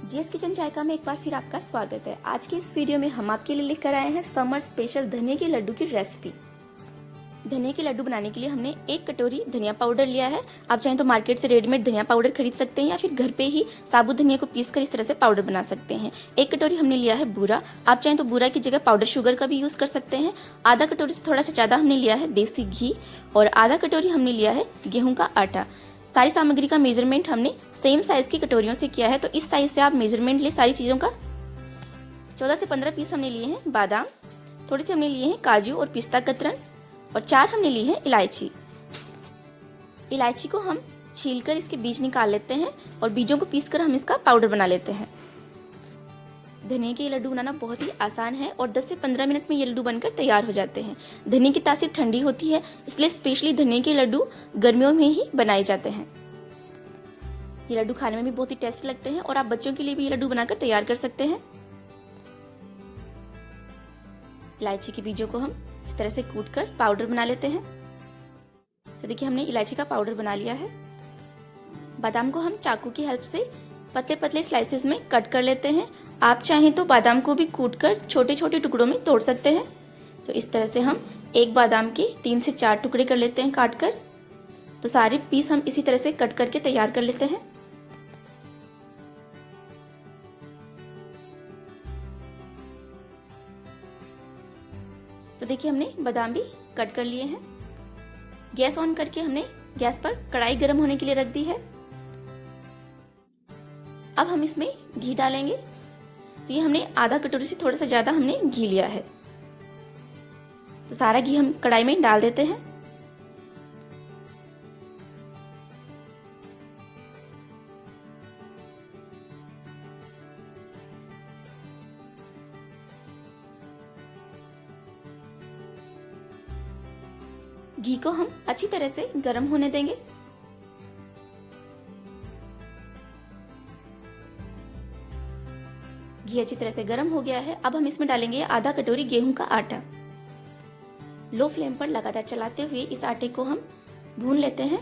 GS kitchen जायका में एक बार फिर आपका स्वागत है। आज के इस वीडियो में हम आपके लिए लेकर आए हैं समर स्पेशल धनिया के लड्डू की रेसिपी। धनिया के लड्डू बनाने के लिए हमने 1 कटोरी धनिया पाउडर लिया है। आप चाहें तो मार्केट से रेडीमेड धनिया पाउडर खरीद सकते हैं या फिर घर पे ही साबुत धनिया को पीस कर इस तरह से पाउडर बना सकते हैं। 1 कटोरी हमने लिया है बूरा। आप चाहें तो बूरा की जगह पाउडर शुगर का भी यूज़ कर सकते हैं। आधा कटोरी से थोड़ा सा ज़्यादा हमने लिया है देसी घी और आधा कटोरी हमने लिया है गेहूँ का आटा। सारी सामग्री का मेजरमेंट हमने सेम साइज की कटोरियों से किया है, तो इस साइज से आप मेजरमेंट ले सारी चीज़ों का। 14 से 15 पीस हमने लिए हैं बादाम, थोड़े से हमने लिए हैं काजू और पिस्ता कतरन और 4 हमने ली है इलायची। इलायची को हम छीलकर इसके बीज निकाल लेते हैं और बीजों को पीसकर हम इसका पाउडर बना लेते हैं। धनिया के लड्डू बनाना बहुत ही आसान है और 10 से 15 मिनट में ये लड्डू बनकर तैयार हो जाते हैं। धनिया की तासीर ठंडी होती है, इसलिए स्पेशली धनिया के लड्डू गर्मियों में ही बनाए जाते हैं। ये लड्डू खाने में भी बहुत ही टेस्टी लगते हैं और आप बच्चों के लिए भी ये लड्डू बनाकर तैयार कर सकते हैं। इलायची के बीजों को हम इस तरह से कूटकर पाउडर बना लेते हैं। तो देखिए हमने इलायची का पाउडर बना लिया है। बादाम को हम चाकू की हेल्प से पतले पतले स्लाइसेस में कट कर लेते हैं। आप चाहें तो बादाम को भी कूटकर छोटे छोटे टुकड़ों में तोड़ सकते हैं। तो इस तरह से हम एक बादाम के 3 से 4 टुकड़े कर लेते हैं काट कर। तो सारे पीस हम इसी तरह से कट करके तैयार कर लेते हैं। तो देखिए हमने बादाम भी कट कर लिए हैं। गैस ऑन करके हमने गैस पर कढ़ाई गर्म होने के लिए रख दी है। अब हम इसमें घी डालेंगे। तो ये हमने आधा कटोरी से थोड़ा सा ज्यादा हमने घी लिया है। तो सारा घी हम कढ़ाई में डाल देते हैं। घी को हम अच्छी तरह से गर्म होने देंगे। घी अच्छी तरह से गर्म हो गया है। अब हम इसमें डालेंगे आधा कटोरी गेहूं का आटा। लो फ्लेम पर लगातार चलाते हुए इस आटे को हम भून लेते हैं।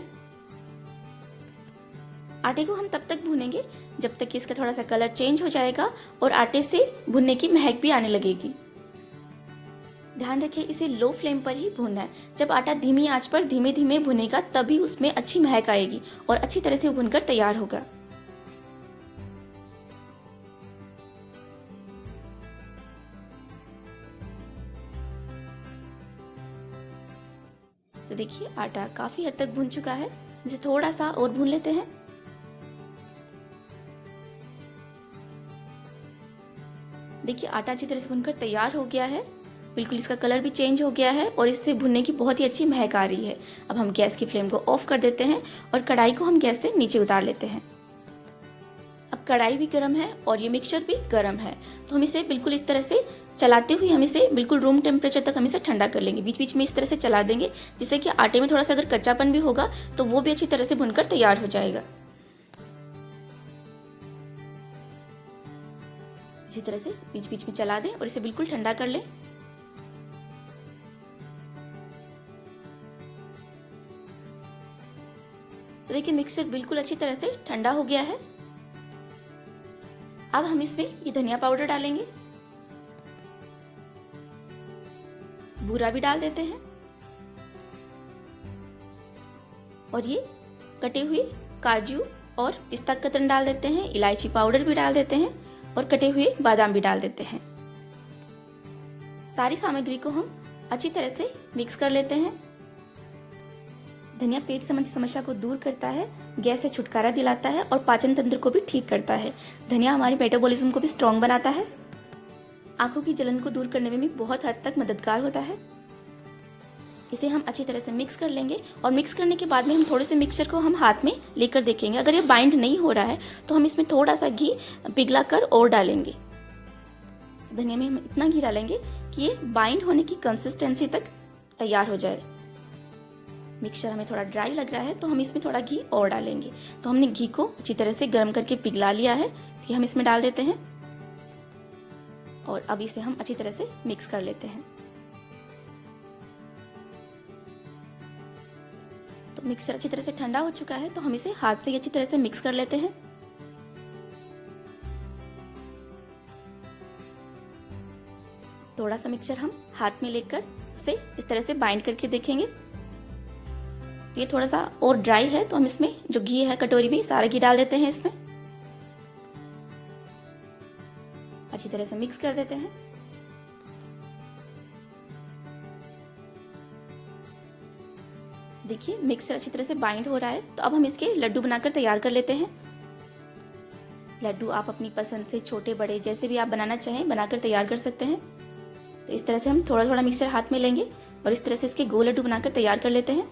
आटे को हम तब तक भूनेंगे जब तक कि इसका थोड़ा सा कलर चेंज हो जाएगा और आटे से भुनने की महक भी आने लगेगी। ध्यान रखें इसे लो फ्लेम पर ही भूनना है। जब आटा धीमी आंच पर धीमे धीमे भुनेगा तभी उसमें अच्छी महक आएगी और अच्छी तरह से भुनकर तैयार होगा। तो देखिए आटा काफी हद तक भुन चुका है। इसे थोड़ा सा और भून लेते हैं। देखिए आटा अच्छी तरह से भुनकर तैयार हो गया है। बिल्कुल इसका कलर भी चेंज हो गया है और इससे भुनने की बहुत ही अच्छी महक आ रही है। अब हम गैस की फ्लेम को ऑफ कर देते हैं और कढ़ाई को हम गैस से नीचे उतार लेते हैं। अब कढ़ाई भी गर्म है और ये मिक्सचर भी गर्म है, तो हम इसे बिल्कुल इस तरह से चलाते हुए हम इसे बिल्कुल रूम टेम्परेचर तक हम इसे ठंडा कर लेंगे। बीच बीच में इस तरह से चला देंगे जिससे कि आटे में थोड़ा सा अगर कच्चापन भी होगा तो वो भी अच्छी तरह से भुनकर तैयार हो जाएगा। इसी तरह से बीच बीच में चला दें और इसे बिल्कुल ठंडा कर लें। तो देखिए मिक्सचर बिल्कुल अच्छी तरह से ठंडा हो गया है। अब हम इसमें ये धनिया पाउडर डालेंगे, बूरा भी डाल देते हैं और ये कटे हुए काजू और पिस्ता कतरन डाल देते हैं। इलायची पाउडर भी डाल देते हैं और कटे हुए बादाम भी डाल देते हैं। सारी सामग्री को हम अच्छी तरह से मिक्स कर लेते हैं। धनिया पेट संबंधी समस्या को दूर करता है, गैस से छुटकारा दिलाता है और पाचन तंत्र को भी ठीक करता है। धनिया हमारी मेटाबॉलिज्म को भी स्ट्रॉन्ग बनाता है। आंखों की जलन को दूर करने में भी बहुत हद तक मददगार होता है। इसे हम अच्छी तरह से मिक्स कर लेंगे और मिक्स करने के बाद में हम थोड़े से मिक्सचर को हम हाथ में लेकर देखेंगे। अगर ये बाइंड नहीं हो रहा है तो हम इसमें थोड़ा सा घी पिघला कर और डालेंगे। धनिया में हम इतना घी डालेंगे कि ये बाइंड होने की कंसिस्टेंसी तक तैयार हो जाए। मिक्सचर हमें थोड़ा ड्राई लग रहा है तो हम इसमें थोड़ा घी और डालेंगे। तो हमने घी को अच्छी तरह से गर्म करके पिघला लिया है, ये हम इसमें डाल देते हैं और अब इसे हम अच्छी तरह से मिक्स कर लेते हैं। तो मिक्सर अच्छी तरह से ठंडा हो चुका है, तो हम इसे हाथ से अच्छी तरह से मिक्स कर लेते हैं। थोड़ा सा मिक्सचर हम हाथ में लेकर उसे इस तरह से बाइंड करके देखेंगे। तो ये थोड़ा सा और ड्राई है, तो हम इसमें जो घी है कटोरी में सारा घी डाल देते हैं। इसमें अच्छी तरह से मिक्स कर देते हैं। देखिए मिक्सचर अच्छी तरह से बाइंड हो रहा है। तो अब हम इसके लड्डू बनाकर तैयार कर लेते हैं। लड्डू आप अपनी पसंद से छोटे बड़े जैसे भी आप बनाना चाहें बनाकर तैयार कर सकते हैं। तो इस तरह से हम थोड़ा थोड़ा मिक्सचर हाथ में लेंगे और इस तरह से इसके गोल लड्डू बनाकर तैयार कर लेते हैं।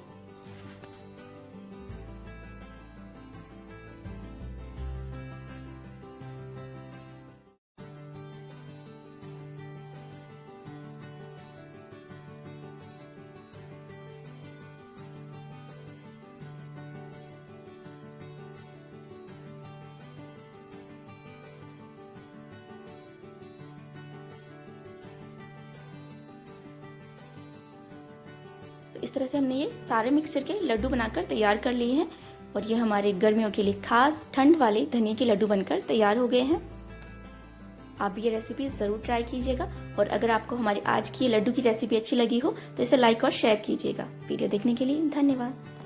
तो इस तरह से हमने ये सारे मिक्सचर के लड्डू बनाकर तैयार कर लिए हैं और ये हमारे गर्मियों के लिए खास ठंड वाले धनिया के लड्डू बनकर तैयार हो गए हैं। आप ये रेसिपी ज़रूर ट्राई कीजिएगा और अगर आपको हमारी आज की लड्डू की रेसिपी अच्छी लगी हो तो इसे लाइक और शेयर कीजिएगा। वीडियो देखने के लिए धन्यवाद।